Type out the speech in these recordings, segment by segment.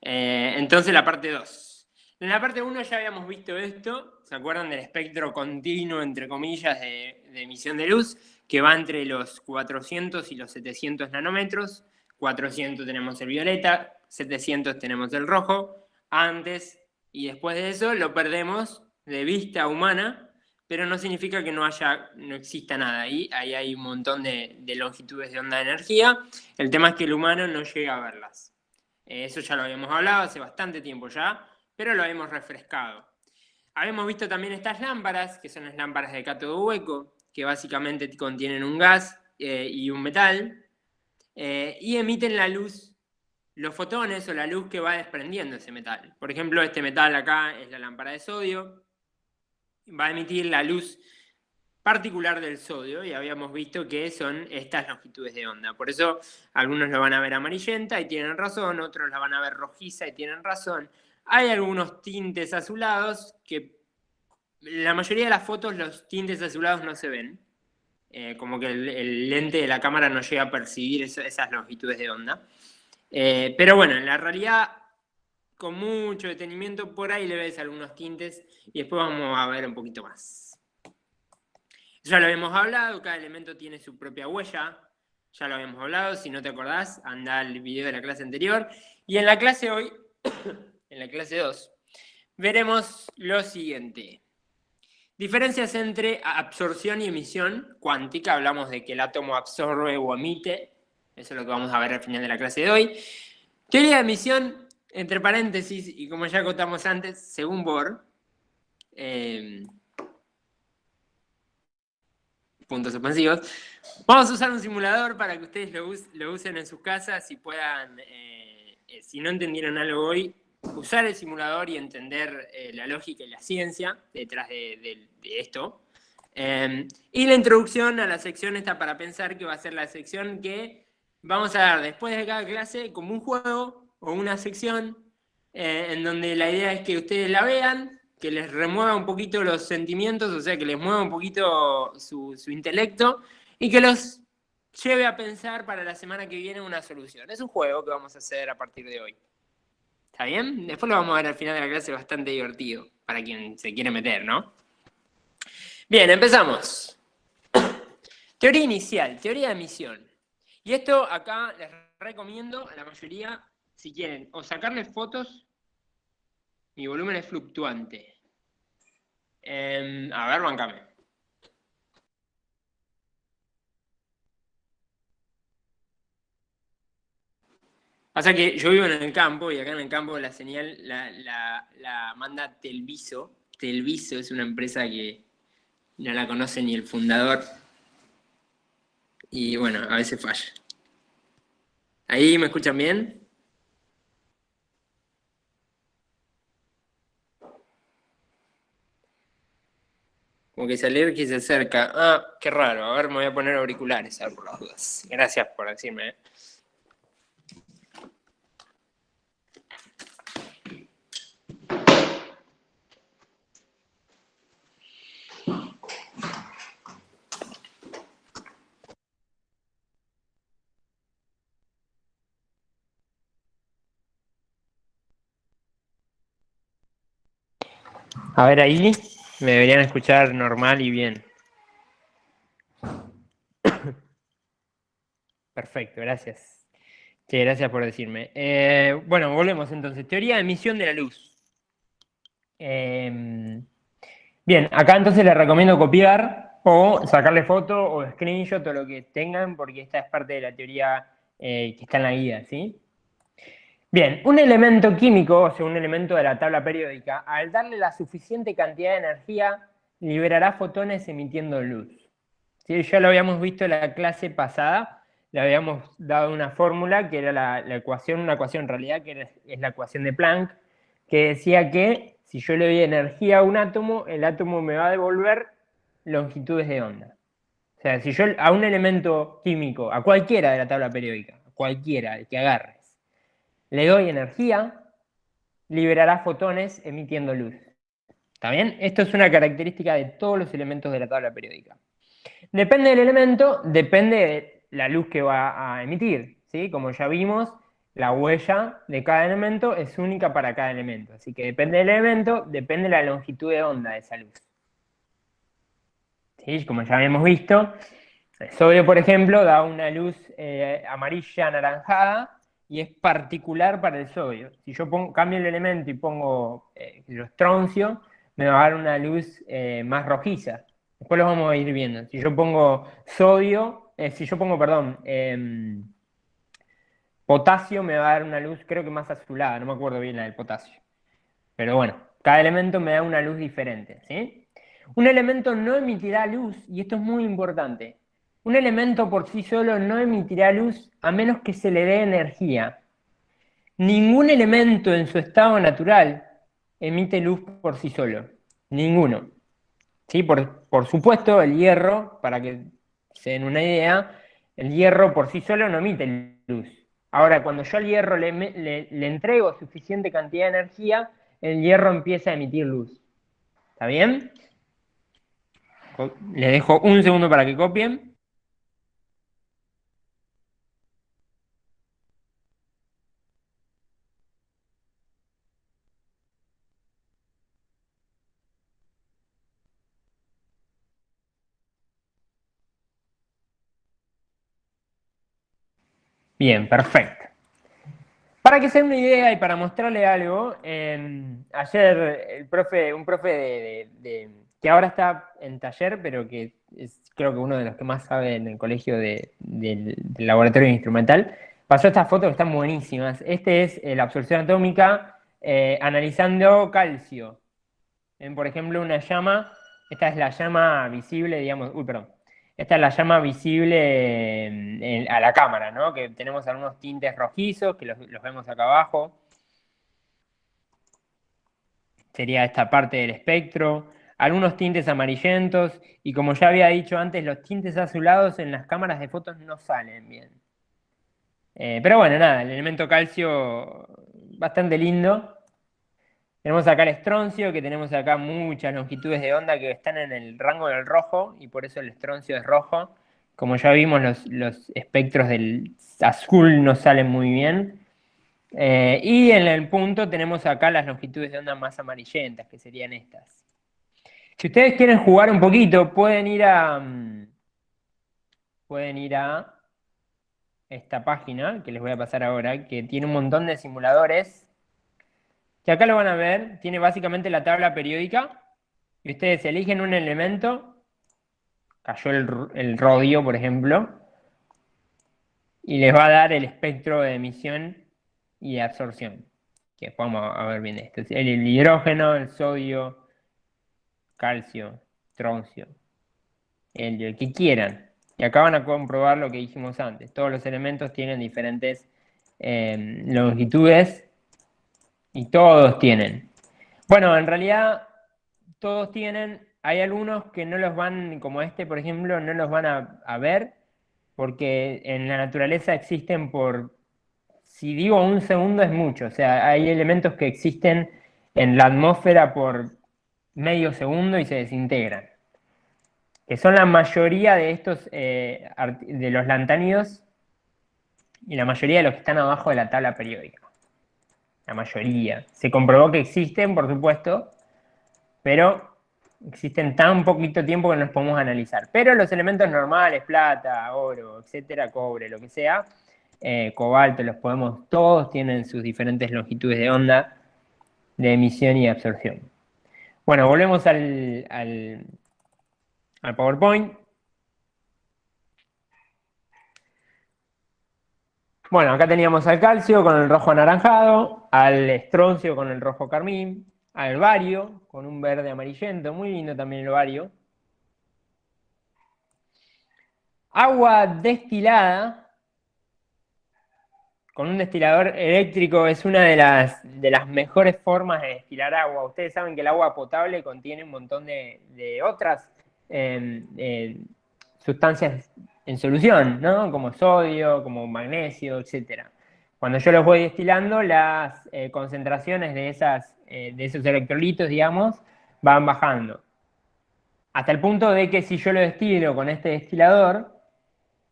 Entonces la parte 2. En la parte 1 ya habíamos visto esto, ¿se acuerdan del espectro continuo, entre comillas, de emisión de luz, que va entre los 400 y los 700 nanómetros? 400 tenemos el violeta, 700 tenemos el rojo. Antes y después de eso lo perdemos de vista humana, pero no significa que no exista nada ahí. Ahí hay un montón de longitudes de onda de energía. El tema es que el humano no llega a verlas. Eso ya lo habíamos hablado hace bastante tiempo ya, pero lo habíamos refrescado. Habíamos visto también estas lámparas, que son las lámparas de cátodo hueco, que básicamente contienen un gas y un metal, y emiten la luz, los fotones o la luz que va desprendiendo ese metal. Por ejemplo, este metal acá es la lámpara de sodio, va a emitir la luz particular del sodio, y habíamos visto que son estas longitudes de onda. Por eso algunos lo van a ver amarillenta y tienen razón, otros la van a ver rojiza y tienen razón. Hay algunos tintes azulados que la mayoría de las fotos los tintes azulados no se ven. Como que el lente de la cámara no llega a percibir esas longitudes de onda. Pero bueno, en la realidad, con mucho detenimiento, por ahí le ves algunos tintes y después vamos a ver un poquito más. Ya lo habíamos hablado, cada elemento tiene su propia huella, ya lo habíamos hablado, si no te acordás, anda al video de la clase anterior. Y en la clase hoy, en la clase 2, veremos lo siguiente. Diferencias entre absorción y emisión cuántica. Hablamos de que el átomo absorbe o emite. Eso es lo que vamos a ver al final de la clase de hoy. Teoría de emisión, entre paréntesis, y como ya contamos antes, según Bohr, puntos suspensivos. Vamos a usar un simulador para que ustedes lo usen en sus casas y puedan, si no entendieron algo hoy, usar el simulador y entender la lógica y la ciencia detrás de esto. Y la introducción a la sección está para pensar que va a ser la sección que vamos a dar después de cada clase como un juego o una sección en donde la idea es que ustedes la vean, que les remueva un poquito los sentimientos, o sea, que les mueva un poquito su intelecto y que los lleve a pensar para la semana que viene una solución. Es un juego que vamos a hacer a partir de hoy. ¿Está bien? Después lo vamos a ver al final de la clase, bastante divertido para quien se quiere meter, ¿no? Bien, empezamos. Teoría inicial, teoría de emisión. Y esto acá les recomiendo a la mayoría, si quieren, o sacarles fotos. Mi volumen es fluctuante. A ver, bancame. Pasa que yo vivo en el campo y acá en el campo la señal la manda Telviso. Telviso es una empresa que no la conoce ni el fundador. Y bueno, a veces falla. ¿Ahí me escuchan bien? Como que se aleja y se acerca. Ah, qué raro. A ver, me voy a poner auriculares, a ver, por las dudas. Gracias por decirme. A ver, ahí me deberían escuchar normal y bien. Perfecto, gracias. Sí, gracias por decirme. Bueno, volvemos entonces. Teoría de emisión de la luz. Bien, acá entonces les recomiendo copiar o sacarle foto o screenshot o lo que tengan, porque esta es parte de la teoría que está en la guía, ¿sí? Bien, un elemento químico, o sea, un elemento de la tabla periódica, al darle la suficiente cantidad de energía, liberará fotones emitiendo luz. ¿Sí? Ya lo habíamos visto en la clase pasada, le habíamos dado una fórmula que era la ecuación, una ecuación en realidad que es la ecuación de Planck, que decía que si yo le doy energía a un átomo, el átomo me va a devolver longitudes de onda. O sea, si yo a un elemento químico, a cualquiera de la tabla periódica, a cualquiera, el que agarres, le doy energía, liberará fotones emitiendo luz. ¿Está bien? Esto es una característica de todos los elementos de la tabla periódica. Depende del elemento, depende de la luz que va a emitir, ¿sí? Como ya vimos, la huella de cada elemento es única para cada elemento. Así que depende del elemento, depende de la longitud de onda de esa luz. ¿Sí? Como ya habíamos visto, el sodio, por ejemplo, da una luz amarilla anaranjada y es particular para el sodio. Si yo cambio el elemento y pongo estroncio, me va a dar una luz más rojiza. Después lo vamos a ir viendo. Si yo pongo sodio, si yo pongo, perdón, potasio, me va a dar una luz creo que más azulada, no me acuerdo bien la del potasio. Pero bueno, cada elemento me da una luz diferente, ¿sí? Un elemento no emitirá luz, y esto es muy importante. Un elemento por sí solo no emitirá luz a menos que se le dé energía. Ningún elemento en su estado natural emite luz por sí solo. Ninguno. ¿Sí? Por supuesto, el hierro, para que se den una idea, el hierro por sí solo no emite luz. Ahora, cuando yo al hierro le entrego suficiente cantidad de energía, el hierro empieza a emitir luz. ¿Está bien? Les dejo un segundo para que copien. Bien, perfecto. Para que se den una idea y para mostrarle algo, ayer un profe que ahora está en taller, pero que es creo que uno de los que más sabe en el colegio del laboratorio instrumental, pasó estas fotos que están buenísimas. Este es la absorción atómica analizando calcio. Por ejemplo, una llama, esta es la llama visible, digamos, uy, perdón. Esta es la llama visible a la cámara, ¿no? Que tenemos algunos tintes rojizos, que los vemos acá abajo. Sería esta parte del espectro. Algunos tintes amarillentos. Y como ya había dicho antes, los tintes azulados en las cámaras de fotos no salen bien. Pero bueno, nada, el elemento calcio bastante lindo. Tenemos acá el estroncio, que tenemos acá muchas longitudes de onda que están en el rango del rojo, y por eso el estroncio es rojo. Como ya vimos, los espectros del azul no salen muy bien. Y en el punto tenemos acá las longitudes de onda más amarillentas, que serían estas. Si ustedes quieren jugar un poquito, pueden ir a esta página, que les voy a pasar ahora, que tiene un montón de simuladores, que acá lo van a ver, tiene básicamente la tabla periódica, y ustedes eligen un elemento, cayó el rodio, por ejemplo, y les va a dar el espectro de emisión y de absorción. Que vamos a ver bien esto. El hidrógeno, el sodio, calcio, troncio, el que quieran. Y acá van a comprobar lo que dijimos antes. Todos los elementos tienen diferentes longitudes y todos tienen. Bueno, en realidad todos tienen, hay algunos que no los van, como este por ejemplo, no los van a ver porque en la naturaleza existen si digo un segundo es mucho, o sea, hay elementos que existen en la atmósfera por medio segundo y se desintegran, que son la mayoría de estos, de los lantánidos y la mayoría de los que están abajo de la tabla periódica. La mayoría. Se comprobó que existen, por supuesto, pero existen tan poquito tiempo que no los podemos analizar. Pero los elementos normales, plata, oro, etcétera, cobre, lo que sea, cobalto, todos tienen sus diferentes longitudes de onda de emisión y absorción. Bueno, volvemos al PowerPoint. Bueno, acá teníamos al calcio con el rojo anaranjado, al estroncio con el rojo carmín, al bario con un verde amarillento, muy lindo también el bario. Agua destilada con un destilador eléctrico es una de las mejores formas de destilar agua. Ustedes saben que el agua potable contiene un montón de otras sustancias en solución, ¿no? Como sodio, como magnesio, etc. Cuando yo los voy destilando, las concentraciones de esos electrolitos, digamos, van bajando. Hasta el punto de que si yo lo destilo con este destilador,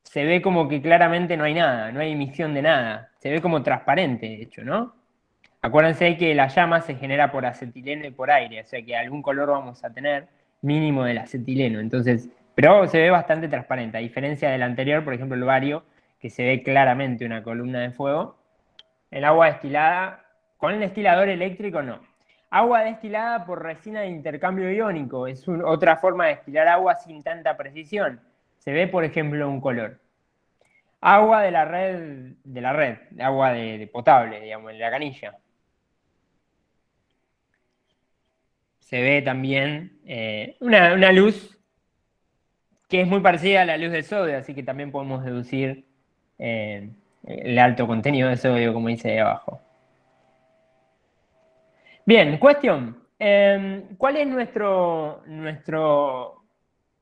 se ve como que claramente no hay nada, no hay emisión de nada. Se ve como transparente, de hecho, ¿no? Acuérdense que la llama se genera por acetileno y por aire, o sea que algún color vamos a tener mínimo del acetileno. Entonces, pero se ve bastante transparente, a diferencia del anterior, por ejemplo, el bario, que se ve claramente una columna de fuego. El agua destilada, con el destilador eléctrico no. Agua destilada por resina de intercambio iónico, es otra forma de destilar agua sin tanta precisión. Se ve, por ejemplo, un color. Agua de la red, agua de potable, digamos, en la canilla. Se ve también una luz que es muy parecida a la luz del sodio, así que también podemos deducir el alto contenido de sodio, como dice ahí abajo. Bien, cuestión. ¿Cuál es nuestro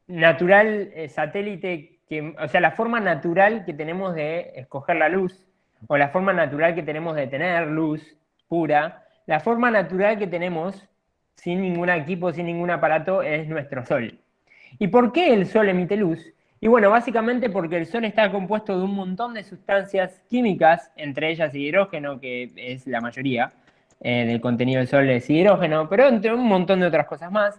natural satélite, o sea, la forma natural que tenemos de escoger la luz, o la forma natural que tenemos de tener luz pura? La forma natural que tenemos, sin ningún equipo, sin ningún aparato, es nuestro Sol. ¿Y por qué el Sol emite luz? Y bueno, básicamente porque el Sol está compuesto de un montón de sustancias químicas, entre ellas hidrógeno, que es la mayoría del contenido del Sol es hidrógeno, pero entre un montón de otras cosas más,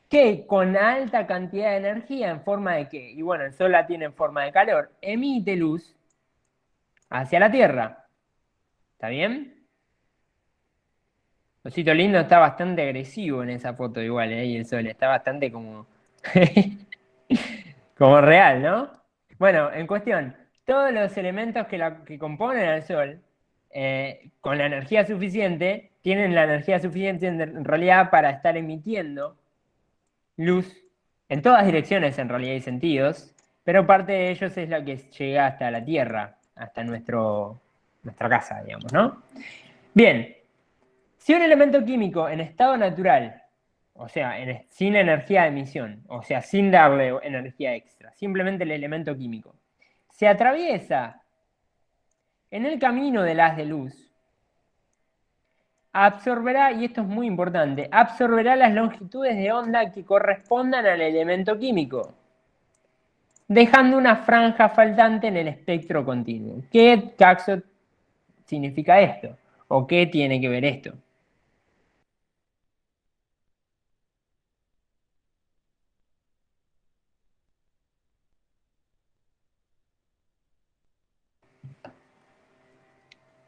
que con alta cantidad de energía en forma de qué, y bueno, el Sol la tiene en forma de calor, emite luz hacia la Tierra. ¿Está bien? Osito lindo está bastante agresivo en esa foto igual, y el Sol está bastante como... como real, ¿no? Bueno, en cuestión, todos los elementos que componen al Sol, con la energía suficiente, tienen la energía suficiente en realidad para estar emitiendo luz en todas direcciones, en realidad y sentidos, pero parte de ellos es la que llega hasta la Tierra, hasta nuestra casa, digamos, ¿no? Bien, si un elemento químico en estado natural, o sea, sin energía de emisión, o sea, sin darle energía extra, simplemente el elemento químico, se atraviesa en el camino del haz de luz, absorberá, y esto es muy importante, absorberá las longitudes de onda que correspondan al elemento químico, dejando una franja faltante en el espectro continuo. ¿Qué caso significa esto? ¿O qué tiene que ver esto?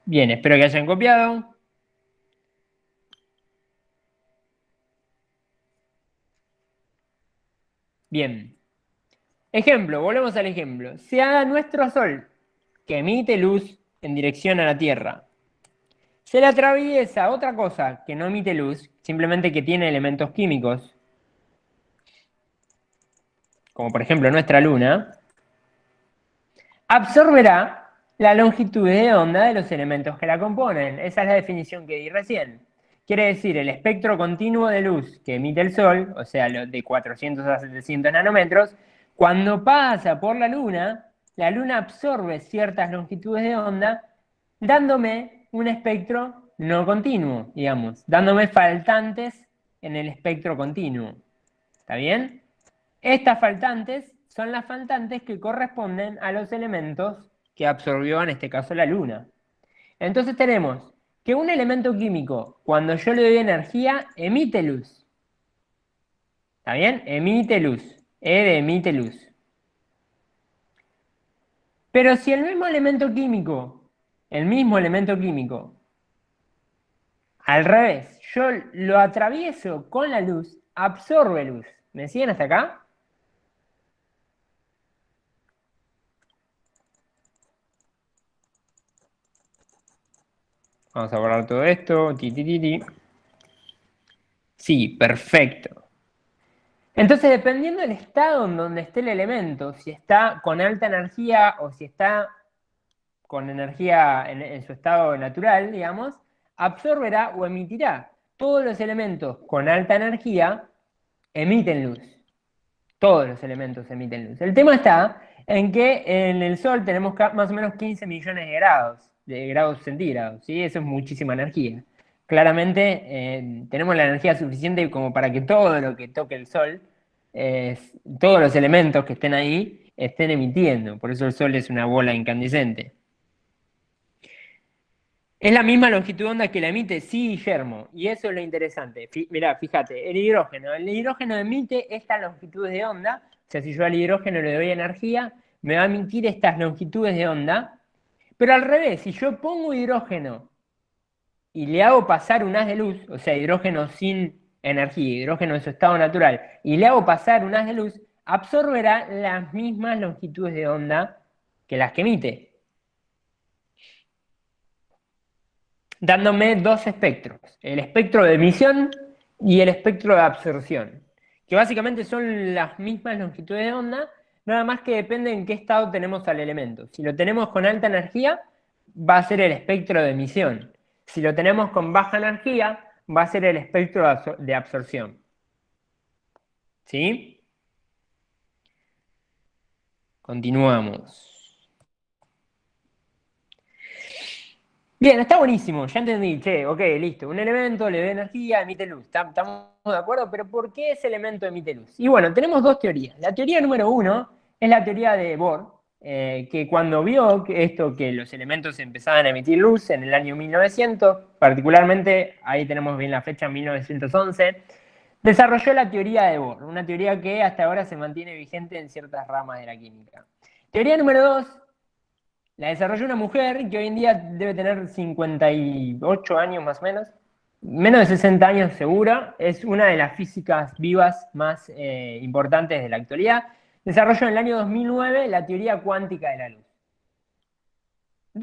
Bien, espero que hayan copiado. Bien. Ejemplo, volvemos al ejemplo. Si a nuestro Sol, que emite luz en dirección a la Tierra, se le atraviesa otra cosa que no emite luz, simplemente que tiene elementos químicos, como por ejemplo nuestra Luna, absorberá la longitud de onda de los elementos que la componen. Esa es la definición que di recién. Quiere decir, el espectro continuo de luz que emite el Sol, o sea, de 400 a 700 nanómetros, cuando pasa por la Luna absorbe ciertas longitudes de onda, dándome un espectro no continuo, digamos, dándome faltantes en el espectro continuo. ¿Está bien? Estas faltantes son las faltantes que corresponden a los elementos que absorbió en este caso la Luna. Entonces tenemos que un elemento químico, cuando yo le doy energía, emite luz. ¿Está bien? Emite luz. E de emite luz. Pero si el mismo elemento químico, al revés, yo lo atravieso con la luz, absorbe luz. ¿Me siguen hasta acá? Vamos a borrar todo esto. Ti, ti, ti, ti. Sí, perfecto. Entonces, dependiendo del estado en donde esté el elemento, si está con alta energía o si está con energía en su estado natural, digamos, absorberá o emitirá. Todos los elementos con alta energía emiten luz. Todos los elementos emiten luz. El tema está en que en el Sol tenemos más o menos 15 millones de grados centígrados, ¿sí? Eso es muchísima energía. Claramente tenemos la energía suficiente como para que todo lo que toque el Sol, todos los elementos que estén ahí, estén emitiendo. Por eso el Sol es una bola incandescente. ¿Es la misma longitud de onda que la emite? Sí, Guillermo. Y eso es lo interesante. Mirá, fíjate, el hidrógeno emite estas longitudes de onda. O sea, si yo al hidrógeno le doy energía, me va a emitir estas longitudes de onda. Pero al revés, si yo pongo hidrógeno y le hago pasar un haz de luz, o sea, hidrógeno sin energía, hidrógeno en su estado natural, y le hago pasar un haz de luz, absorberá las mismas longitudes de onda que las que emite, dándome dos espectros, el espectro de emisión y el espectro de absorción, que básicamente son las mismas longitudes de onda, nada más que depende en qué estado tenemos al elemento. Si lo tenemos con alta energía, va a ser el espectro de emisión. Si lo tenemos con baja energía, va a ser el espectro de absorción. ¿Sí? Continuamos. Bien, está buenísimo, ya entendí, che, ok, listo. Un elemento le da energía, emite luz. Estamos de acuerdo, pero ¿por qué ese elemento emite luz? Y bueno, tenemos dos teorías. La teoría número uno es la teoría de Bohr, que cuando vio que los elementos empezaban a emitir luz en el año 1900, particularmente, ahí tenemos bien la fecha, 1911, desarrolló la teoría de Bohr, una teoría que hasta ahora se mantiene vigente en ciertas ramas de la química. Teoría número dos. La desarrolló una mujer que hoy en día debe tener 58 años más o menos de 60 años segura, es una de las físicas vivas más importantes de la actualidad. Desarrolló en el año 2009 la teoría cuántica de la luz.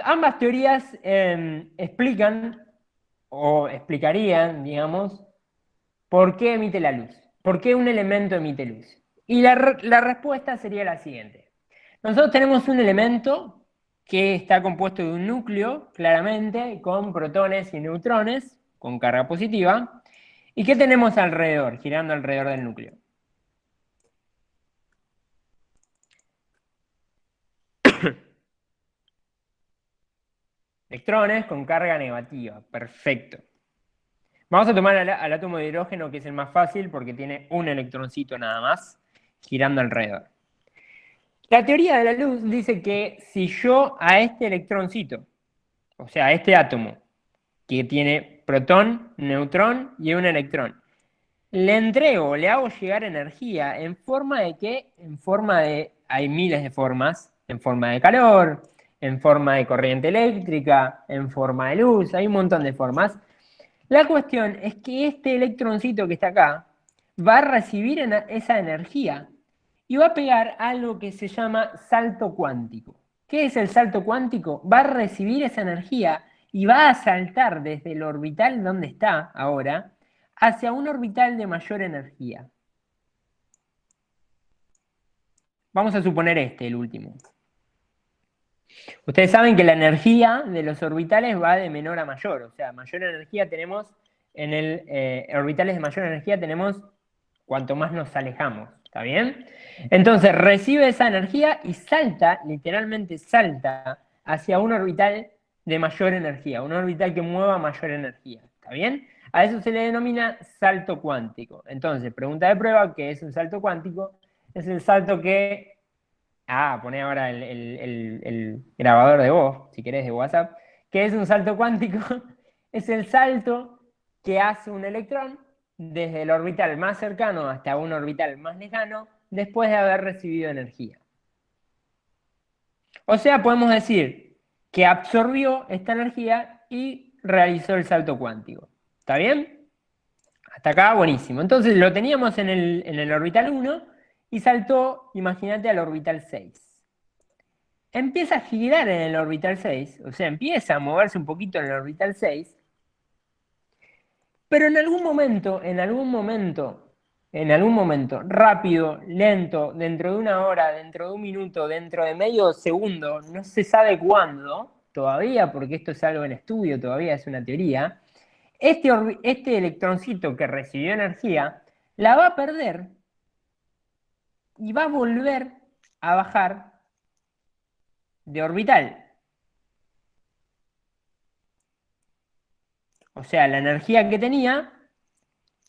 Ambas teorías explican o explicarían, digamos, por qué emite la luz, por qué un elemento emite luz. Y la respuesta sería la siguiente. Nosotros tenemos un elemento que está compuesto de un núcleo, claramente, con protones y neutrones, con carga positiva. ¿Y qué tenemos alrededor, girando alrededor del núcleo? Electrones con carga negativa. Perfecto. Vamos a tomar al átomo de hidrógeno, que es el más fácil, porque tiene un electroncito nada más, girando alrededor. La teoría de la luz dice que si yo a este electroncito, o sea, a este átomo, que tiene protón, neutrón y un electrón, le entrego, le hago llegar energía en forma de qué? En forma de, hay miles de formas, en forma de calor, en forma de corriente eléctrica, en forma de luz, hay un montón de formas. La cuestión es que este electroncito que está acá va a recibir esa energía y va a pegar algo que se llama salto cuántico. ¿Qué es el salto cuántico? Va a recibir esa energía y va a saltar desde el orbital donde está ahora hacia un orbital de mayor energía. Vamos a suponer el último. Ustedes saben que la energía de los orbitales va de menor a mayor, o sea, mayor energía tenemos en orbitales de mayor energía tenemos cuanto más nos alejamos, ¿está bien? Entonces recibe esa energía y salta, literalmente salta, hacia un orbital de mayor energía, un orbital que mueva mayor energía, ¿está bien? A eso se le denomina salto cuántico. Entonces, pregunta de prueba, ¿qué es un salto cuántico? Es el salto que poné ahora el grabador de voz, si querés, de WhatsApp. ¿Qué es un salto cuántico? Es el salto que hace un electrón desde el orbital más cercano hasta un orbital más lejano después de haber recibido energía. O sea, podemos decir que absorbió esta energía y realizó el salto cuántico. ¿Está bien? Hasta acá, buenísimo. Entonces lo teníamos en el orbital 1 y saltó, imagínate, al orbital 6. Empieza a girar en el orbital 6, o sea, empieza a moverse un poquito en el orbital 6, pero en algún momento, rápido, lento, dentro de una hora, dentro de un minuto, dentro de medio segundo, no se sabe cuándo, todavía, porque esto es algo en estudio, todavía es una teoría, este electroncito que recibió energía, la va a perder y va a volver a bajar de orbital. O sea, la energía que tenía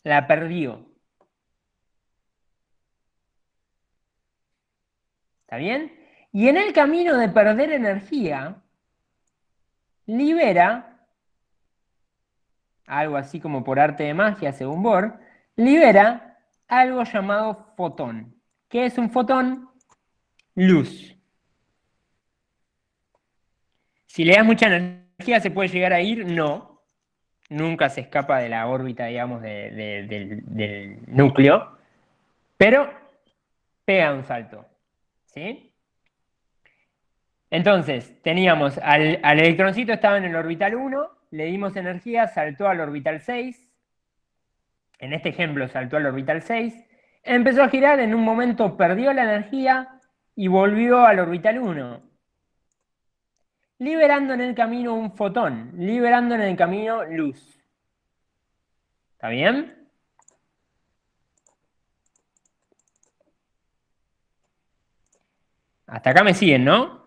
la perdió. ¿Está bien? Y en el camino de perder energía, libera algo así como por arte de magia, según Bohr, libera algo llamado fotón. ¿Qué es un fotón? Luz. Si le das mucha energía, ¿se puede llegar a ir? No. Nunca se escapa de la órbita, digamos, del núcleo, pero pega un salto. ¿Sí? Entonces, teníamos al electroncito, estaba en el orbital 1, le dimos energía, saltó al orbital 6. En este ejemplo saltó al orbital 6, empezó a girar, en un momento perdió la energía y volvió al orbital 1, liberando en el camino un fotón, liberando en el camino luz. ¿Está bien? Hasta acá me siguen, ¿no?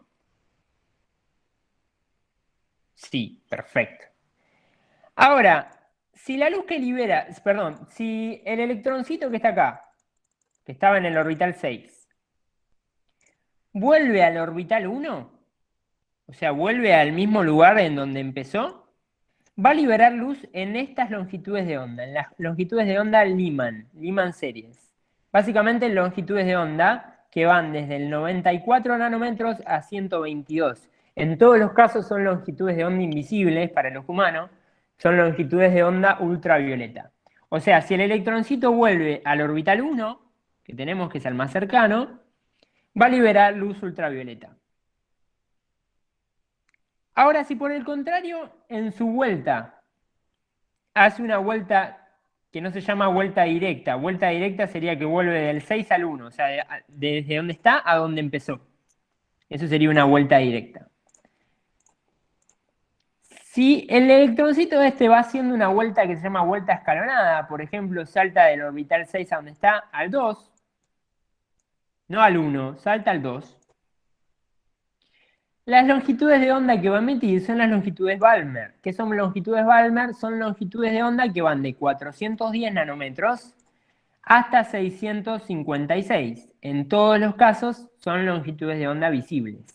Sí, perfecto. Ahora, si la luz que libera, perdón, si el electroncito que está acá, que estaba en el orbital 6, vuelve al orbital 1, o sea, vuelve al mismo lugar en donde empezó, va a liberar luz en estas longitudes de onda, en las longitudes de onda Lyman series. Básicamente longitudes de onda que van desde el 94 nanómetros a 122. En todos los casos son longitudes de onda invisibles para los humanos, son longitudes de onda ultravioleta. O sea, si el electroncito vuelve al orbital 1, que tenemos que es el más cercano, va a liberar luz ultravioleta. Ahora, si por el contrario, en su vuelta hace una vuelta que no se llama vuelta directa. Vuelta directa sería que vuelve del 6 al 1, o sea, desde donde está a donde empezó. Eso sería una vuelta directa. Si el electroncito este va haciendo una vuelta que se llama vuelta escalonada, por ejemplo, salta del orbital 6 a donde está al 2, no al 1, salta al 2. Las longitudes de onda que va a emitir son las longitudes Balmer. ¿Qué son longitudes Balmer? Son longitudes de onda que van de 410 nanómetros hasta 656. En todos los casos son longitudes de onda visibles.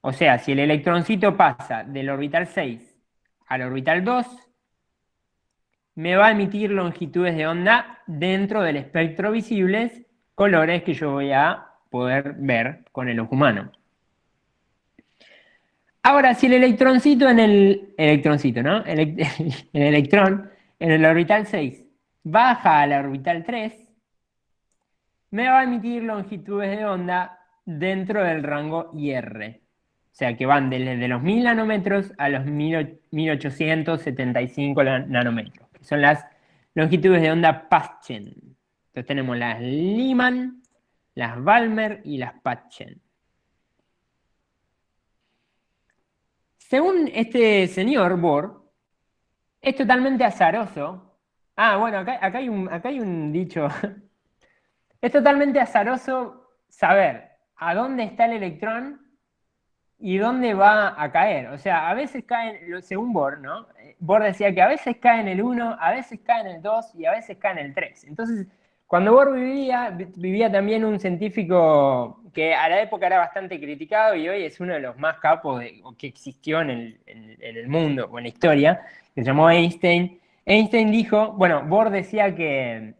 O sea, si el electroncito pasa del orbital 6 al orbital 2, me va a emitir longitudes de onda dentro del espectro visibles, colores que yo voy a poder ver con el ojo humano. Ahora, si el electroncito en el electroncito, ¿no? El electrón en el orbital 6 baja al orbital 3, me va a emitir longitudes de onda dentro del rango IR. O sea, que van desde los 1000 nanómetros a los 1875 nanómetros, que son las longitudes de onda Paschen. Entonces tenemos las Lyman, las Balmer y las Paschen. Según este señor Bohr, es totalmente azaroso. Ah, bueno, acá hay un dicho. Es totalmente azaroso saber a dónde está el electrón y dónde va a caer. O sea, a veces cae, según Bohr, ¿no? Bohr decía que a veces cae en el 1, a veces cae en el 2 y a veces cae en el 3. Entonces, cuando Bohr vivía también un científico que a la época era bastante criticado y hoy es uno de los más capos que existió en el mundo o en la historia, que se llamó Einstein. Einstein dijo, bueno, Bohr decía que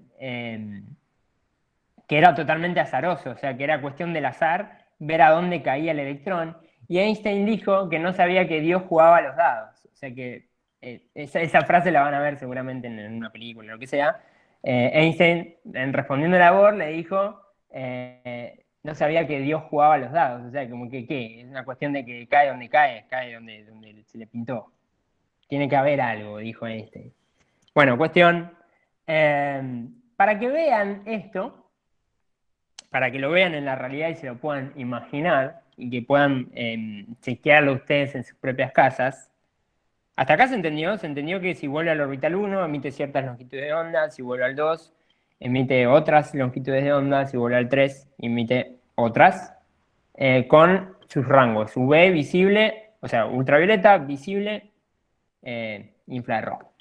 era totalmente azaroso, o sea, que era cuestión del azar ver a dónde caía el electrón. Y Einstein dijo que no sabía que Dios jugaba a los dados. O sea que esa frase la van a ver seguramente en una película o lo que sea. Einstein, respondiendo a Bohr, le dijo, no sabía que Dios jugaba a los dados. O sea, como que, ¿qué? Es una cuestión de que cae donde se le pintó. Tiene que haber algo, dijo Einstein. Bueno, cuestión, para que vean esto, para que lo vean en la realidad y se lo puedan imaginar y que puedan chequearlo ustedes en sus propias casas. Hasta acá se entendió que si vuelve al orbital 1 emite ciertas longitudes de onda, si vuelve al 2 emite otras longitudes de onda, si vuelve al 3 emite otras, con sus rangos, UV visible, o sea, ultravioleta, visible, infrarrojo.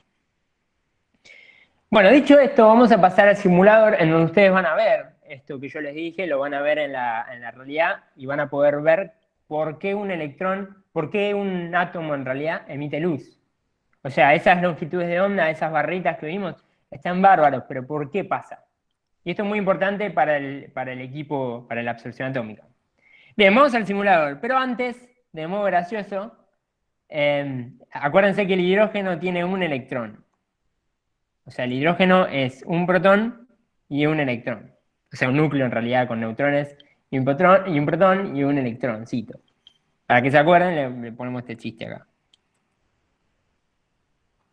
Bueno, dicho esto, vamos a pasar al simulador en donde ustedes van a ver esto que yo les dije, lo van a ver en la realidad y van a poder ver por qué un electrón, por qué un átomo en realidad emite luz. O sea, esas longitudes de onda, esas barritas que vimos, están bárbaros, pero ¿por qué pasa? Y esto es muy importante para el equipo, para la absorción atómica. Bien, vamos al simulador, pero antes, de modo gracioso, acuérdense que el hidrógeno tiene un electrón. O sea, el hidrógeno es un protón y un electrón. O sea, un núcleo en realidad con neutrones y un protón y un electroncito. Para que se acuerden, le ponemos este chiste acá.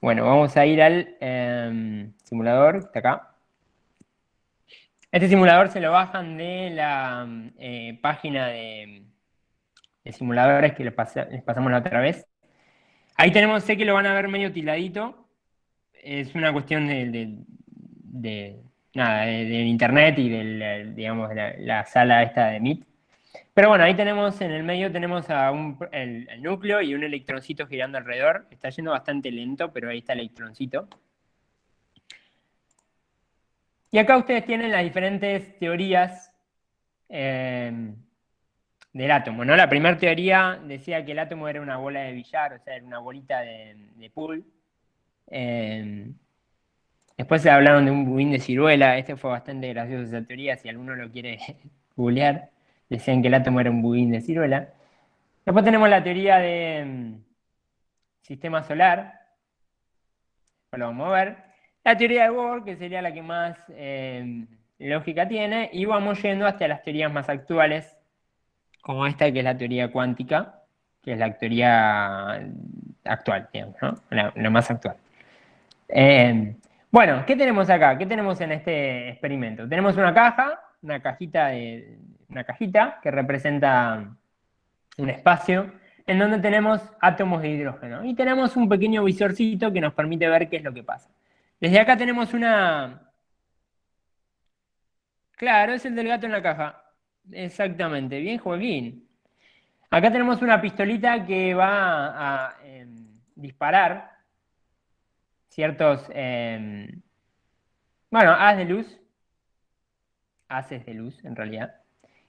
Bueno, vamos a ir al simulador, que está acá. Este simulador se lo bajan de la página de simuladores que les pasamos la otra vez. Ahí tenemos, sé que lo van a ver medio tildadito. Es una cuestión nada, del internet y digamos, de la sala esta de Meet. Pero bueno, ahí tenemos, en el medio tenemos el núcleo y un electroncito girando alrededor. Está yendo bastante lento, pero ahí está el electroncito. Y acá ustedes tienen las diferentes teorías del átomo, ¿no? La primera teoría decía que el átomo era una bola de billar, o sea, era una bolita de pool. Después se hablaron de un budín de ciruela. Este fue bastante gracioso esa teoría, si alguno lo quiere googlear. Decían que el átomo era un budín de ciruela. Después tenemos la teoría de sistema solar. Ahora lo vamos a ver. La teoría de Bohr, que sería la que más lógica tiene. Y vamos yendo hasta las teorías más actuales, como esta, que es la teoría cuántica, que es la teoría actual, digamos, ¿no? La más actual. Bueno, ¿qué tenemos acá? ¿Qué tenemos en este experimento? Tenemos una caja, una cajita que representa un espacio en donde tenemos átomos de hidrógeno. Y tenemos un pequeño visorcito que nos permite ver qué es lo que pasa. Desde acá tenemos una... Claro, es el del gato en la caja. Exactamente, bien, Joaquín. Acá tenemos una pistolita que va a disparar ciertos, bueno, haces de luz en realidad.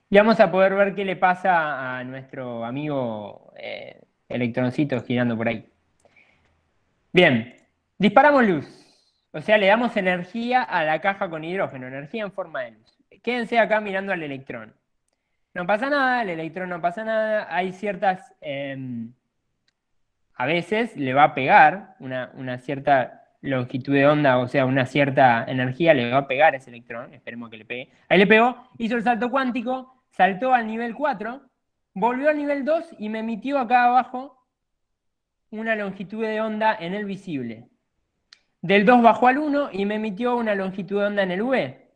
Y vamos a poder ver qué le pasa a nuestro amigo electroncito girando por ahí. Bien, disparamos luz. O sea, le damos energía a la caja con hidrógeno, energía en forma de luz. Quédense acá mirando al electrón. No pasa nada, el electrón no pasa nada. Hay ciertas... a veces le va a pegar una cierta longitud de onda, o sea, una cierta energía le va a pegar a ese electrón. Esperemos que le pegue. Ahí le pegó, hizo el salto cuántico, saltó al nivel 4, volvió al nivel 2 y me emitió acá abajo una longitud de onda en el visible. Del 2 bajó al 1 y me emitió una longitud de onda en el V.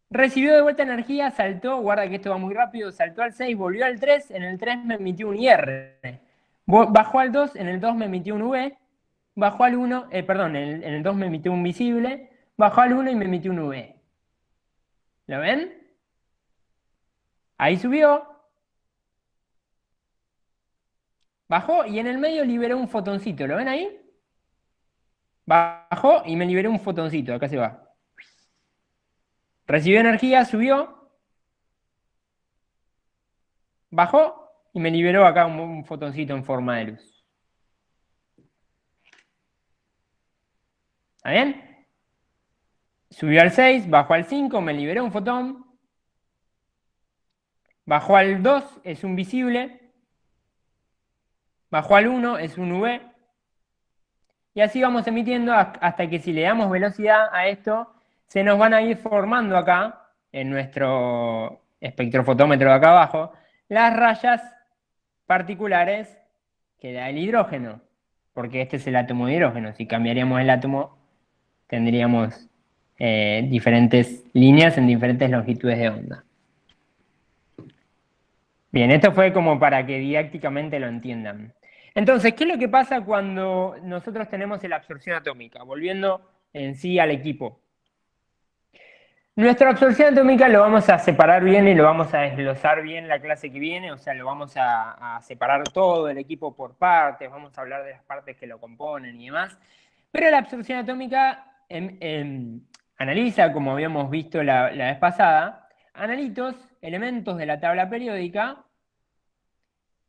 Recibió de vuelta energía, saltó, guarda que esto va muy rápido, saltó al 6, volvió al 3, en el 3 me emitió un IR. Bajó al 2, en el 2 me emitió un V, bajó al 1, perdón, en el 2 me emitió un visible, bajó al 1 y me emitió un V. ¿Lo ven? Ahí subió, bajó y en el medio liberó un fotoncito, ¿lo ven ahí? Bajó y me liberó un fotoncito, acá se va. Recibió energía, subió, bajó y me liberó acá un fotoncito en forma de luz. ¿Está bien? Subió al 6, bajó al 5, me liberó un fotón. Bajó al 2, es un visible. Bajó al 1, es un UV. Y así vamos emitiendo hasta que si le damos velocidad a esto, se nos van a ir formando acá, en nuestro espectrofotómetro de acá abajo, las rayas particulares que da el hidrógeno. Porque este es el átomo de hidrógeno. Si cambiaríamos el átomo, tendríamos diferentes líneas en diferentes longitudes de onda. Bien, esto fue como para que didácticamente lo entiendan. Entonces, ¿qué es lo que pasa cuando nosotros tenemos la absorción atómica? Volviendo en sí al equipo. Nuestra absorción atómica lo vamos a separar bien y lo vamos a desglosar bien la clase que viene, o sea, lo vamos a separar todo el equipo por partes, vamos a hablar de las partes que lo componen y demás. Pero la absorción atómica analiza, como habíamos visto la vez pasada, analitos, elementos de la tabla periódica,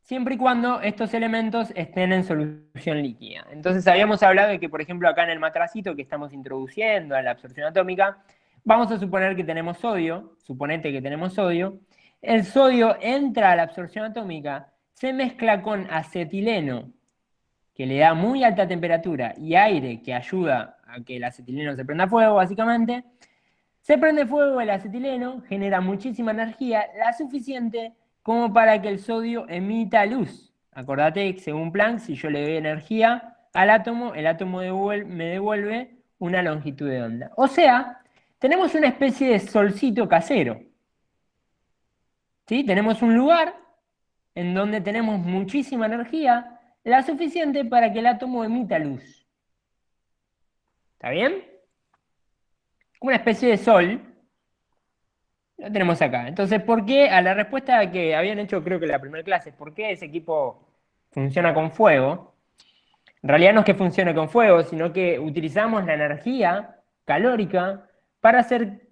siempre y cuando estos elementos estén en solución líquida. Entonces habíamos hablado de que, por ejemplo, acá en el matracito que estamos introduciendo a la absorción atómica, vamos a suponer que tenemos sodio, suponete que tenemos sodio, el sodio entra a la absorción atómica, se mezcla con acetileno, que le da muy alta temperatura, y aire, que ayuda a que el acetileno se prenda fuego, básicamente. Se prende fuego el acetileno, genera muchísima energía, la suficiente como para que el sodio emita luz. Acordate que según Planck, si yo le doy energía al átomo, el átomo me devuelve una longitud de onda. O sea, tenemos una especie de solcito casero. ¿Sí? Tenemos un lugar en donde tenemos muchísima energía, la suficiente para que el átomo emita luz. ¿Está bien? Una especie de sol. Lo tenemos acá. Entonces, ¿por qué? A la respuesta que habían hecho, creo que en la primera clase, ¿por qué ese equipo funciona con fuego? En realidad no es que funcione con fuego, sino que utilizamos la energía calórica para hacer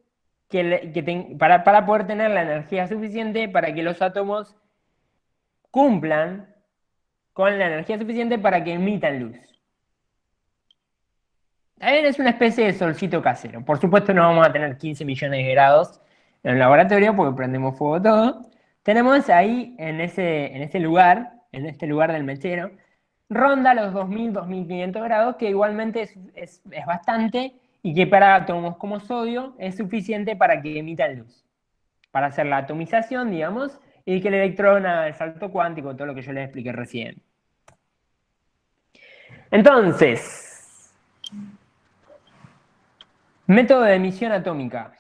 para poder tener la energía suficiente para que los átomos cumplan con la energía suficiente para que emitan luz. También es una especie de solcito casero. Por supuesto no vamos a tener 15 millones de grados en el laboratorio porque prendemos fuego todo. Tenemos ahí en ese lugar, en este lugar del mechero, ronda los 2000, 2500 grados, que igualmente es bastante y que para átomos como sodio es suficiente para que emitan luz. Para hacer la atomización, digamos, y que el electrón haga el salto cuántico, todo lo que yo les expliqué recién. Entonces, método de emisión atómica.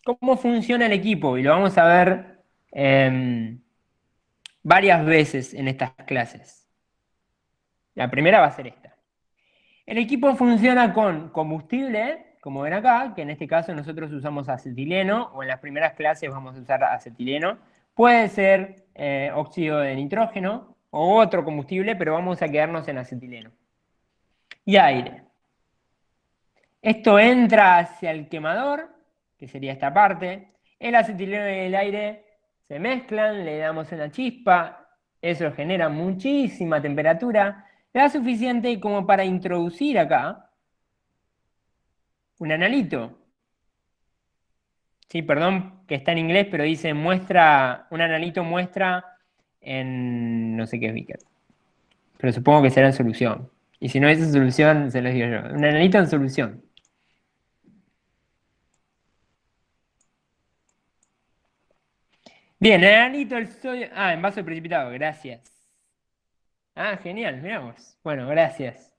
¿Cómo funciona el equipo? Y lo vamos a ver varias veces en estas clases. La primera va a ser esta. El equipo funciona con combustible, como ven acá, que en este caso nosotros usamos acetileno, o en las primeras clases vamos a usar acetileno. Puede ser óxido de nitrógeno o otro combustible, pero vamos a quedarnos en acetileno. Y aire. Esto entra hacia el quemador, que sería esta parte. El acetileno y el aire se mezclan, le damos una chispa, eso genera muchísima temperatura, la suficiente como para introducir acá un analito. Sí, perdón que está en inglés, pero dice muestra, un analito muestra en no sé qué es Vickers. Pero supongo que será en solución. Y si no es en solución, se los digo yo. Un analito en solución. Bien, el analito, el sodio. Ah, en vaso precipitado, gracias. Ah, genial, miramos. Bueno, gracias.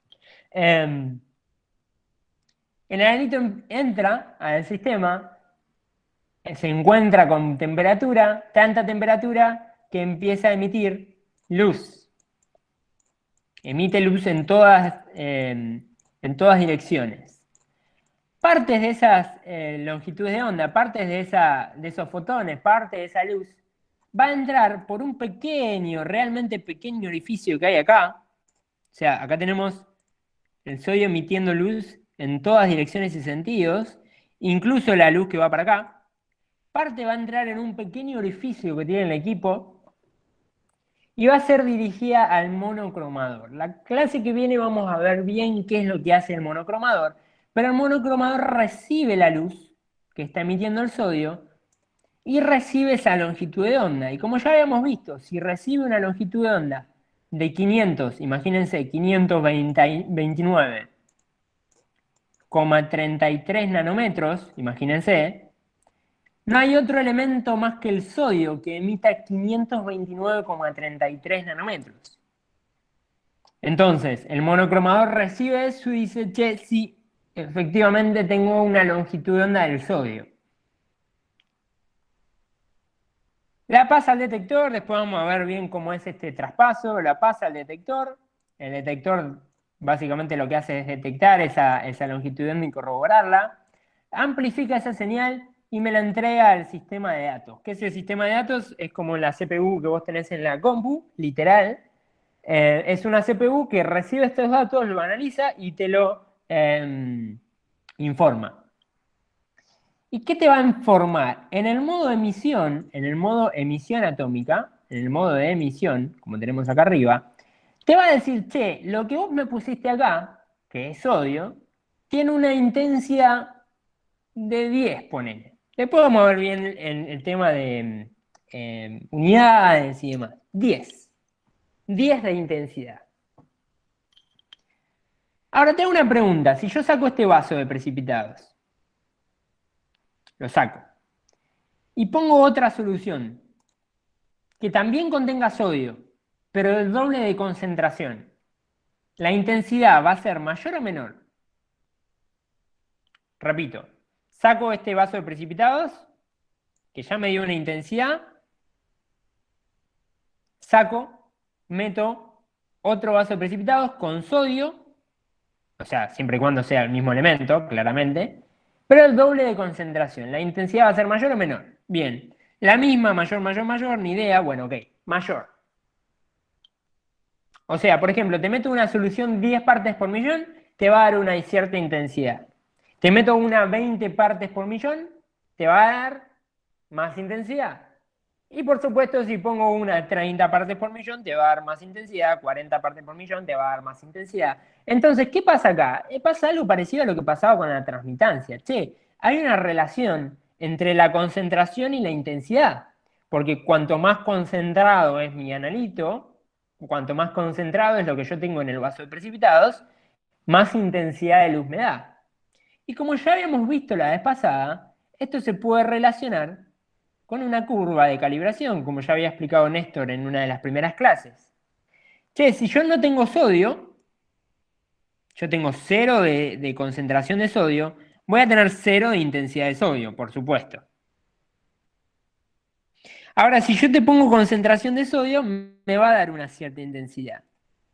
El analito entra al sistema, se encuentra con temperatura, tanta temperatura que empieza a emitir luz. Emite luz en todas direcciones. Partes de esas longitudes de onda, partes de esos fotones, parte de esa luz, va a entrar por un pequeño, realmente pequeño orificio que hay acá. O sea, acá tenemos el sodio emitiendo luz en todas direcciones y sentidos, incluso la luz que va para acá. Parte va a entrar en un pequeño orificio que tiene el equipo y va a ser dirigida al monocromador. La clase que viene vamos a ver bien qué es lo que hace el monocromador, pero el monocromador recibe la luz que está emitiendo el sodio y recibe esa longitud de onda. Y como ya habíamos visto, si recibe una longitud de onda de 500, imagínense, 529,33 nanómetros, imagínense, no hay otro elemento más que el sodio que emita 529,33 nanómetros. Entonces, el monocromador recibe eso y dice, che, sí, efectivamente tengo una longitud de onda del sodio. La pasa al detector, después vamos a ver bien cómo es este traspaso, la pasa al detector. El detector básicamente lo que hace es detectar esa longitud de onda y corroborarla. Amplifica esa señal y me la entrega al sistema de datos. ¿Qué es el sistema de datos? Es como la CPU que vos tenés en la compu, literal. Es una CPU que recibe estos datos, lo analiza y te lo informa. ¿Y qué te va a informar? En el modo emisión atómica, en el modo de emisión, como tenemos acá arriba, te va a decir, che, lo que vos me pusiste acá, que es sodio, tiene una intensidad de 10, ponele. Después vamos a ver bien el tema de unidades y demás. 10. 10 de intensidad. Ahora tengo una pregunta. Si yo saco este vaso de precipitados, lo saco, y pongo otra solución que también contenga sodio, pero el doble de concentración, ¿la intensidad va a ser mayor o menor? Repito, saco este vaso de precipitados, que ya me dio una intensidad, saco, meto otro vaso de precipitados con sodio, o sea, siempre y cuando sea el mismo elemento, claramente, pero el doble de concentración. ¿La intensidad va a ser mayor o menor? Bien. La misma, mayor, mayor, mayor, ni idea. Bueno, ok, mayor. O sea, por ejemplo, te meto una solución 10 partes por millón, te va a dar una cierta intensidad. Te meto una 20 partes por millón, te va a dar más intensidad. Y por supuesto, si pongo una 30 partes por millón, te va a dar más intensidad, 40 partes por millón, te va a dar más intensidad. Entonces, ¿qué pasa acá? Pasa algo parecido a lo que pasaba con la transmitancia. Che, hay una relación entre la concentración y la intensidad. Porque cuanto más concentrado es mi analito, cuanto más concentrado es lo que yo tengo en el vaso de precipitados, más intensidad de luz me da. Y como ya habíamos visto la vez pasada, esto se puede relacionar con una curva de calibración, como ya había explicado Néstor en una de las primeras clases. Che, si yo no tengo sodio, yo tengo cero de concentración de sodio, voy a tener cero de intensidad de sodio, por supuesto. Ahora, si yo te pongo concentración de sodio, me va a dar una cierta intensidad.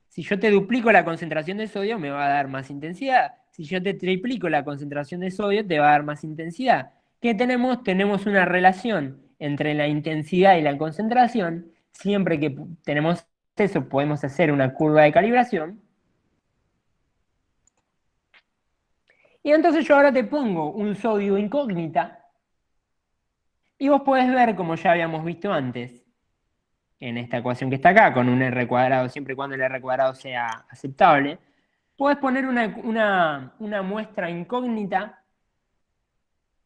Si yo te duplico la concentración de sodio, me va a dar más intensidad. Si yo te triplico la concentración de sodio, te va a dar más intensidad. ¿Qué tenemos? Tenemos una relación entre la intensidad y la concentración. Siempre que tenemos eso, podemos hacer una curva de calibración. Y entonces yo ahora te pongo un sodio incógnita. Y vos podés ver, como ya habíamos visto antes, en esta ecuación que está acá, con un R cuadrado, siempre y cuando el R cuadrado sea aceptable, podés poner una muestra incógnita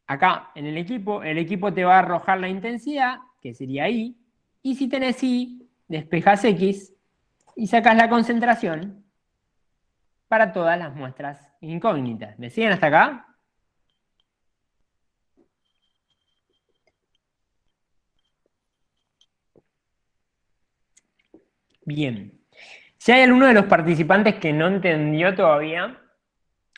acá en el equipo te va a arrojar la intensidad, que sería I, y si tenés I, despejas X y sacas la concentración para todas las muestras incógnitas. ¿Me siguen hasta acá? Bien. Si hay alguno de los participantes que no entendió todavía,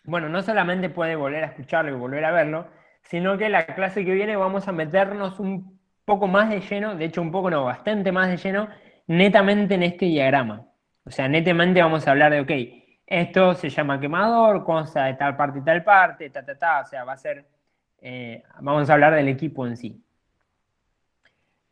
bueno, no solamente puede volver a escucharlo y volver a verlo, sino que la clase que viene vamos a meternos un poco más de lleno, de hecho un poco no, bastante más de lleno, netamente en este diagrama. O sea, netamente vamos a hablar de, ok, esto se llama quemador, consta de tal parte y tal parte, o sea, va a ser, vamos a hablar del equipo en sí.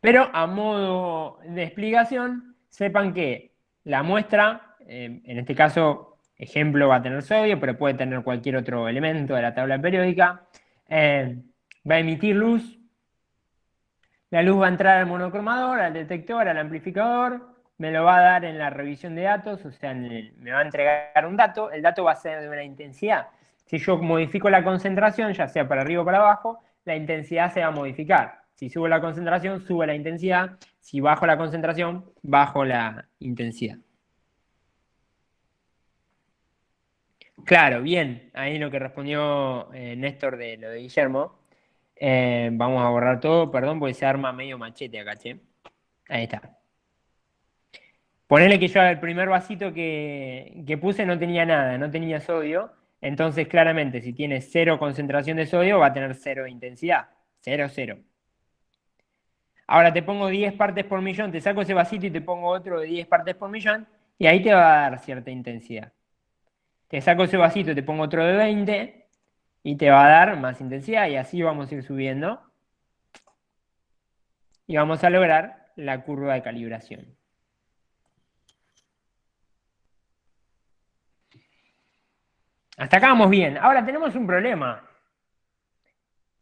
Pero a modo de explicación, sepan que la muestra, en este caso, ejemplo va a tener sodio, pero puede tener cualquier otro elemento de la tabla periódica, va a emitir luz, la luz va a entrar al monocromador, al detector, al amplificador, me lo va a dar en la revisión de datos, o sea, me va a entregar un dato, el dato va a ser de una intensidad. Si yo modifico la concentración, ya sea para arriba o para abajo, la intensidad se va a modificar. Si subo la concentración, sube la intensidad. Si bajo la concentración, bajo la intensidad. Claro, bien. Ahí lo que respondió Néstor de lo de Guillermo. Vamos a borrar todo, perdón, porque se arma medio machete acá, che. Ahí está. Ponele que yo el primer vasito que puse no tenía nada, no tenía sodio. Entonces, claramente, si tiene cero concentración de sodio, va a tener cero intensidad. Cero, cero. Ahora te pongo 10 partes por millón, te saco ese vasito y te pongo otro de 10 partes por millón, y ahí te va a dar cierta intensidad. Te saco ese vasito y te pongo otro de 20, y te va a dar más intensidad, y así vamos a ir subiendo. Y vamos a lograr la curva de calibración. Hasta acá vamos bien. Ahora tenemos un problema.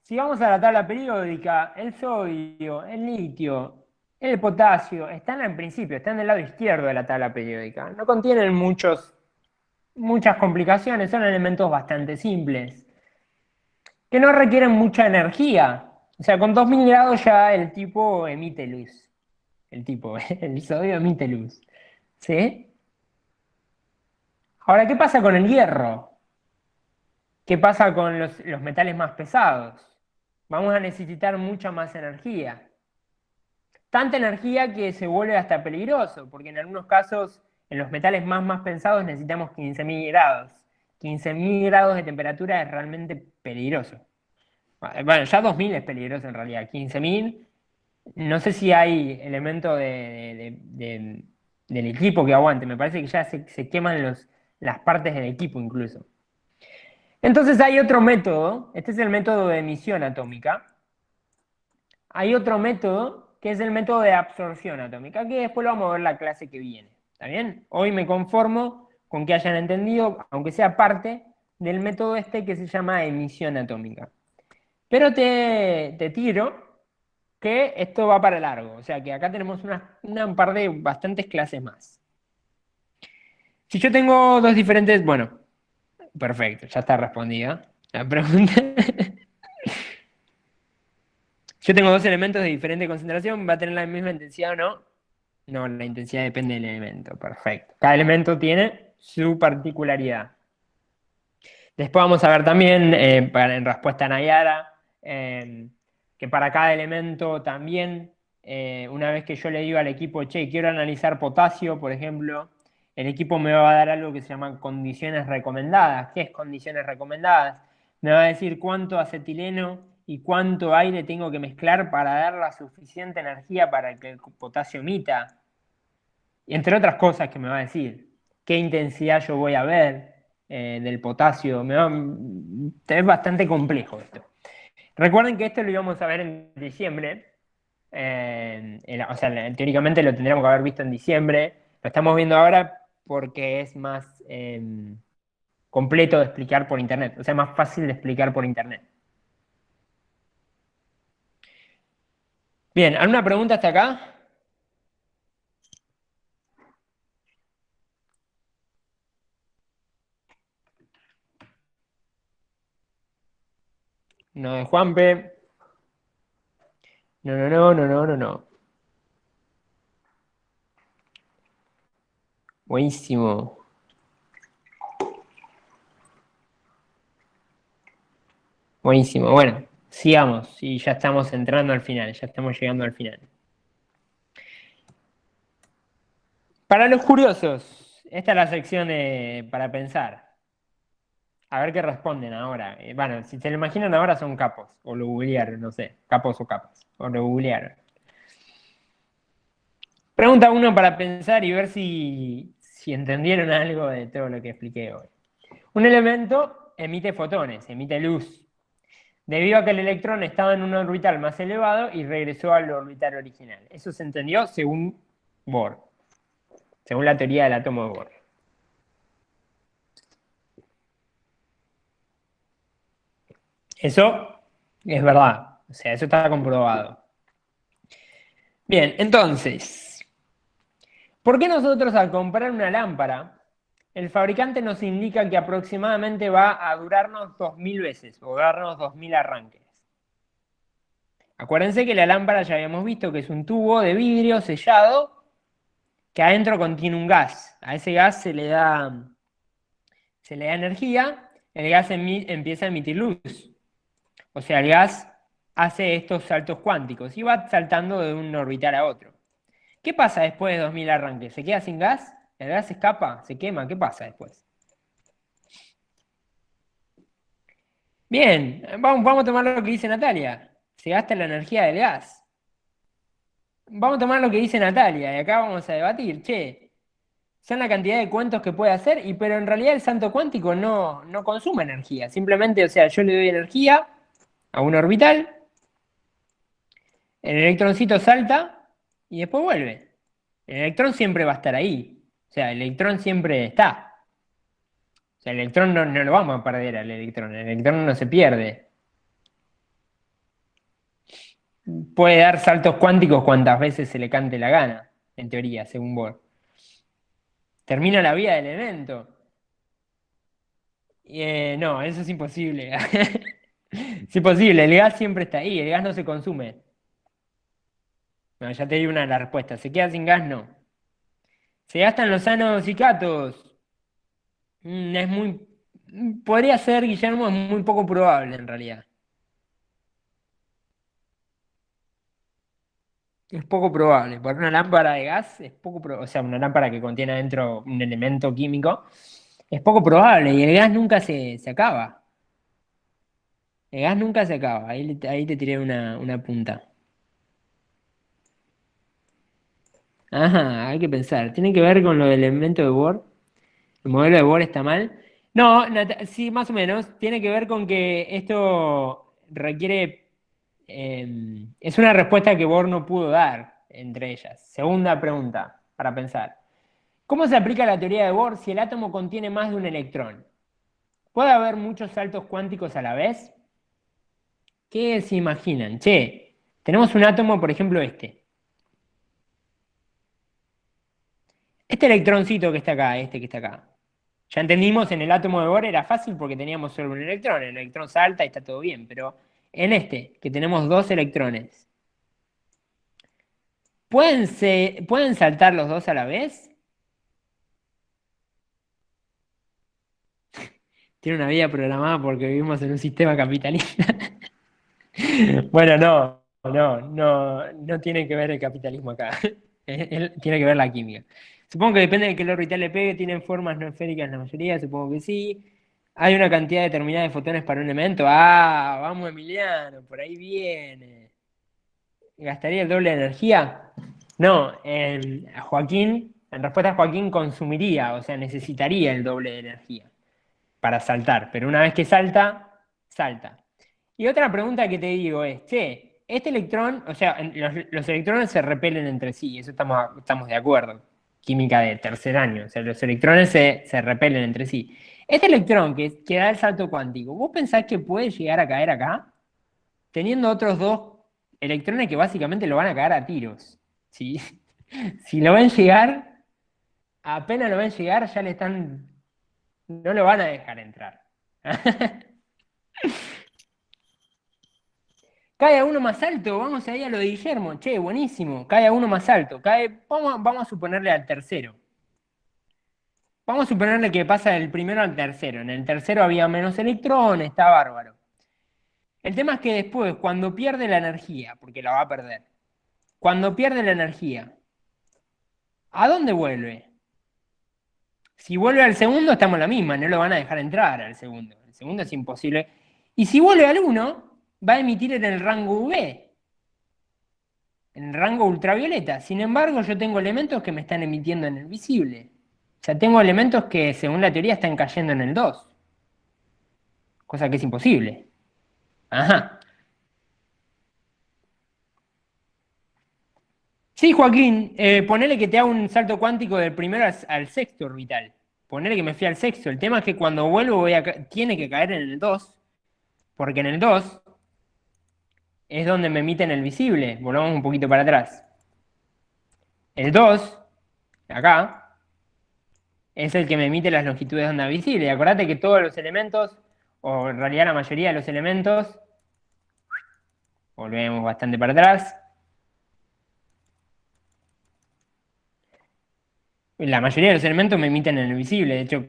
Si vamos a la tabla periódica, el sodio, el litio El potasio están al principio, están del lado izquierdo de la tabla periódica. No contienen muchas complicaciones, son elementos bastante simples, que no requieren mucha energía. O sea, con 2000 grados ya el tipo emite luz. El tipo, el sodio emite luz. ¿Sí? Ahora, ¿qué pasa con el hierro? ¿Qué pasa con los metales más pesados? Vamos a necesitar mucha más energía. Tanta energía que se vuelve hasta peligroso, porque en algunos casos, en los metales más pesados necesitamos 15.000 grados. 15.000 grados de temperatura es realmente peligroso. Bueno, ya 2000 es peligroso en realidad. 15.000, no sé si hay elemento del equipo que aguante. Me parece que ya se queman las partes del equipo incluso. Entonces hay otro método, este es el método de emisión atómica. Hay otro método que es el método de absorción atómica, que después lo vamos a ver la clase que viene. ¿Está bien? Hoy me conformo con que hayan entendido, aunque sea parte, del método este que se llama emisión atómica. Pero te tiro que esto va para largo, o sea que acá tenemos un par de bastantes clases más. Si yo tengo dos diferentes, bueno, perfecto, ya está respondida la pregunta. Yo tengo dos elementos de diferente concentración, ¿va a tener la misma intensidad o no? No, la intensidad depende del elemento, perfecto. Cada elemento tiene su particularidad. Después vamos a ver también, en respuesta a Nayara, que para cada elemento también, una vez que yo le digo al equipo, che, quiero analizar potasio, por ejemplo, el equipo me va a dar algo que se llama condiciones recomendadas. ¿Qué es condiciones recomendadas? Me va a decir cuánto acetileno y cuánto aire tengo que mezclar para dar la suficiente energía para que el potasio emita. Y entre otras cosas que me va a decir, qué intensidad yo voy a ver del potasio. Es bastante complejo esto. Recuerden que esto lo íbamos a ver en diciembre. O sea, teóricamente lo tendríamos que haber visto en diciembre. Lo estamos viendo ahora porque es más completo de explicar por internet. O sea, más fácil de explicar por internet. Bien, ¿alguna pregunta hasta acá? No, de Juanpe. No, no, no, no, no, no, no. Buenísimo. Buenísimo. Bueno, sigamos. Y ya estamos entrando al final, ya estamos llegando al final. Para los curiosos, esta es la sección para pensar. A ver qué responden ahora. Bueno, si se lo imaginan ahora son capos, o lo googlearon, no sé, capos o capas, o lo googlearon. Pregunta uno para pensar y ver si entendieron algo de todo lo que expliqué hoy. Un elemento emite fotones, emite luz, debido a que el electrón estaba en un orbital más elevado y regresó al orbital original. Eso se entendió según Bohr, según la teoría del átomo de Bohr. Eso es verdad, o sea, eso está comprobado. Bien, entonces, ¿por qué nosotros al comprar una lámpara, el fabricante nos indica que aproximadamente va a durarnos 2000 veces o darnos 2000 arranques? Acuérdense que la lámpara ya habíamos visto que es un tubo de vidrio sellado que adentro contiene un gas. A ese gas se le da energía, el gas empieza a emitir luz. O sea, el gas hace estos saltos cuánticos y va saltando de un orbital a otro. ¿Qué pasa después de 2000 arranques? ¿Se queda sin gas? ¿El gas se escapa? ¿Se quema? ¿Qué pasa después? Bien, vamos a tomar lo que dice Natalia. Se gasta la energía del gas. Vamos a tomar lo que dice Natalia y acá vamos a debatir. Che, son la cantidad de cuentos que puede hacer, pero en realidad el salto cuántico no consume energía. Simplemente, o sea, yo le doy energía a un orbital, el electroncito salta y después vuelve. El electrón siempre va a estar ahí. O sea, el electrón siempre está. O sea, el electrón no lo vamos a perder al electrón. El electrón no se pierde. puede dar saltos cuánticos cuantas veces se le cante la gana, en teoría, según Bohr. Termina la vida del elemento. No, eso es imposible. Es imposible, el gas siempre está ahí, el gas no se consume. No, ya te di una de las respuestas. ¿Se queda sin gas? No. ¿Se gastan los sanocicatos? Es muy. Podría ser, Guillermo, es muy poco probable en realidad. Es poco probable. Por una lámpara de gas es poco probable. O sea, una lámpara que contiene adentro un elemento químico. Es poco probable y el gas nunca se acaba. El gas nunca se acaba. Ahí te tiré una punta. Ajá, hay que pensar. ¿Tiene que ver con lo del elemento de Bohr? ¿El modelo de Bohr está mal? No, sí, más o menos. Tiene que ver con que esto requiere. Es una respuesta que Bohr no pudo dar entre ellas. Segunda pregunta, para pensar. ¿Cómo se aplica la teoría de Bohr si el átomo contiene más de un electrón? ¿Puede haber muchos saltos cuánticos a la vez? ¿Qué se imaginan? Che, tenemos un átomo, por ejemplo, este. Este electroncito que está acá, este que está acá. Ya entendimos, en el átomo de Bohr era fácil porque teníamos solo un electrón. El electrón salta y está todo bien, pero en este, que tenemos dos electrones, ¿pueden saltar los dos a la vez? Tiene una vida programada porque vivimos en un sistema capitalista. Bueno, no tiene que ver el capitalismo acá. Tiene que ver la química. Supongo que depende de qué orbital le pegue, tienen formas no esféricas la mayoría, supongo que sí. Hay una cantidad determinada de fotones para un elemento. Ah, vamos Emiliano, por ahí viene. ¿Gastaría el doble de energía? No, Joaquín, en respuesta a Joaquín consumiría, o sea, necesitaría el doble de energía para saltar, pero una vez que salta, salta. Y otra pregunta que te digo es, che, este electrón, o sea, los electrones se repelen entre sí, eso estamos de acuerdo. Química de tercer año, o sea, los electrones se repelen entre sí. Este electrón que da el salto cuántico, ¿vos pensás que puede llegar a caer acá? Teniendo otros dos electrones que básicamente lo van a cagar a tiros. ¿Sí? Si lo ven llegar, apenas lo ven llegar, ya le están. No lo van a dejar entrar. Cae a uno más alto, vamos ahí a lo de Guillermo. Che, buenísimo. Cae a uno más alto. Vamos a suponerle al tercero. Vamos a suponerle que pasa del primero al tercero. En el tercero había menos electrones, está bárbaro. El tema es que después, cuando pierde la energía, porque la va a perder, cuando pierde la energía, ¿a dónde vuelve? Si vuelve al segundo, estamos en la misma, no lo van a dejar entrar al segundo. El segundo es imposible. Y si vuelve al uno, va a emitir en el rango UV, en el rango ultravioleta. Sin embargo, yo tengo elementos que me están emitiendo en el visible. O sea, tengo elementos que, según la teoría, están cayendo en el 2, cosa que es imposible. Ajá. Sí, Joaquín, ponele que te hago un salto cuántico del primero al sexto orbital. Ponele que me fui al sexto. El tema es que cuando vuelvo tiene que caer en el 2, porque en el 2 es donde me emiten el visible. Volvamos un poquito para atrás. El 2, acá, es el que me emite las longitudes de onda visible. Acordate que todos los elementos, o en realidad la mayoría de los elementos, volvemos bastante para atrás, la mayoría de los elementos me emiten en el visible, de hecho,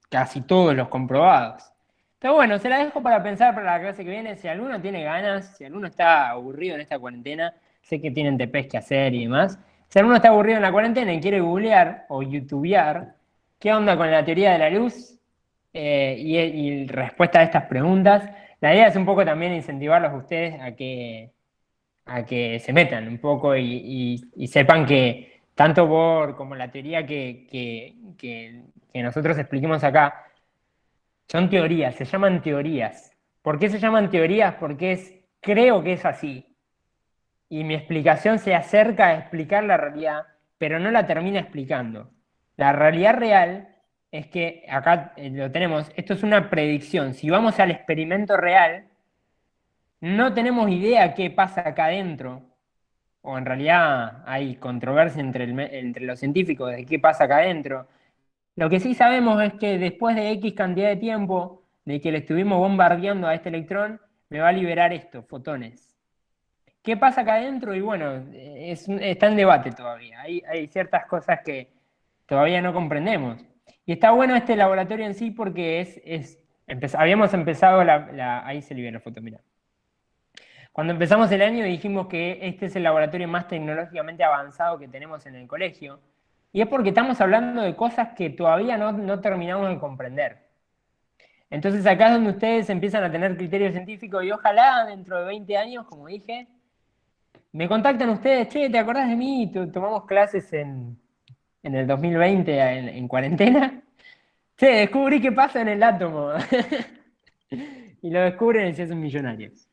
casi todos los comprobados. Pero bueno, se la dejo para pensar para la clase que viene. Si alguno tiene ganas, si alguno está aburrido en esta cuarentena, sé que tienen TPs que hacer y demás. Si alguno está aburrido en la cuarentena y quiere googlear o youtubear, ¿qué onda con la teoría de la luz? Y respuesta a estas preguntas. La idea es un poco también incentivarlos a ustedes a que se metan un poco y sepan que tanto Bohr como la teoría que nosotros expliquemos acá son teorías, se llaman teorías. ¿Por qué se llaman teorías? Porque creo que es así. Y mi explicación se acerca a explicar la realidad, pero no la termina explicando. La realidad real es que acá lo tenemos, esto es una predicción. Si vamos al experimento real, no tenemos idea qué pasa acá adentro, o en realidad hay controversia entre los científicos de qué pasa acá adentro. Lo que sí sabemos es que después de X cantidad de tiempo de que le estuvimos bombardeando a este electrón, me va a liberar esto, fotones. ¿Qué pasa acá adentro? Y bueno, está en debate todavía. Hay ciertas cosas que todavía no comprendemos. Y está bueno este laboratorio en sí porque habíamos empezado ahí se libera la foto, mira. Cuando empezamos el año dijimos que este es el laboratorio más tecnológicamente avanzado que tenemos en el colegio. Y es porque estamos hablando de cosas que todavía no terminamos de comprender. Entonces acá es donde ustedes empiezan a tener criterio científico y ojalá dentro de 20 años, como dije, me contactan ustedes, che, ¿te acordás de mí? Tomamos clases en el 2020 en cuarentena. Che, descubrí qué pasa en el átomo. Y lo descubren y se hacen millonarios.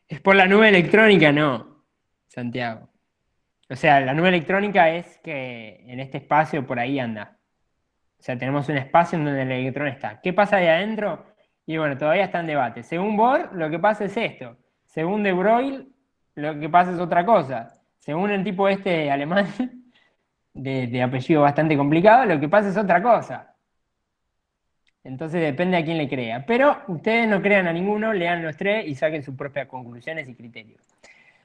¿Es por la nube electrónica? No, Santiago. O sea, la nube electrónica es que en este espacio por ahí anda. O sea, tenemos un espacio en donde el electrón está. ¿Qué pasa ahí adentro? Y bueno, todavía está en debate. Según Bohr, lo que pasa es esto. Según De Broglie, lo que pasa es otra cosa. Según el tipo este alemán, de apellido bastante complicado, lo que pasa es otra cosa. Entonces depende a quién le crea. Pero ustedes no crean a ninguno, lean los tres y saquen sus propias conclusiones y criterios.